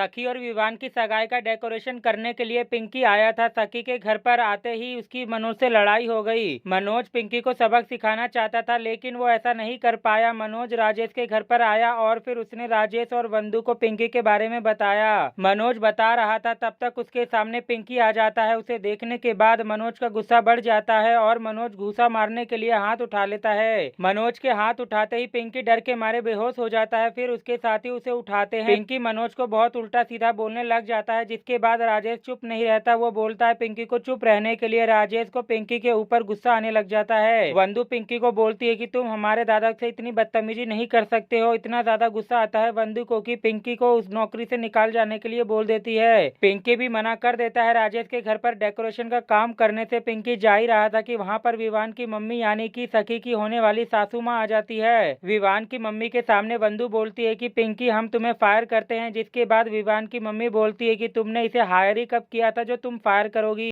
सखी और विवान की सगाई का डेकोरेशन करने के लिए पिंकी आया था। सखी के घर पर आते ही उसकी मनोज से लड़ाई हो गई। मनोज पिंकी को सबक सिखाना चाहता था लेकिन वो ऐसा नहीं कर पाया। मनोज राजेश के घर पर आया और फिर उसने राजेश और वंदू को पिंकी के बारे में बताया। मनोज बता रहा था तब तक उसके सामने पिंकी आ जाता है। उसे देखने के बाद मनोज का गुस्सा बढ़ जाता है और मनोज घूसा मारने के लिए हाथ उठा लेता है। मनोज के हाथ उठाते ही पिंकी डर के मारे बेहोश हो जाता है। फिर उसके साथी उसे उठाते हैं। पिंकी मनोज को बहुत उल्टा सीधा बोलने लग जाता है, जिसके बाद राजेश चुप नहीं रहता। वो बोलता है पिंकी को चुप रहने के लिए। राजेश को पिंकी के ऊपर गुस्सा आने लग जाता है। वंदू पिंकी को बोलती है कि तुम हमारे दादा से इतनी बदतमीजी नहीं कर सकते हो। इतना ज्यादा गुस्सा आता है वंदू को कि पिंकी को उस नौकरी से निकाल जाने के लिए बोल देती है। पिंकी भी मना कर देता है। राजेश के घर पर डेकोरेशन का काम करने से पिंकी जा ही रहा था कि वहाँ पर विवान की मम्मी यानी कि सखी की होने वाली सासू माँ आ जाती है। विवान की मम्मी के सामने वंदू बोलती है कि पिंकी हम तुम्हें फायर करते हैं, जिसके बाद विवान की मम्मी बोलती है कि तुमने इसे हायर ही कब किया था जो तुम फायर करोगी।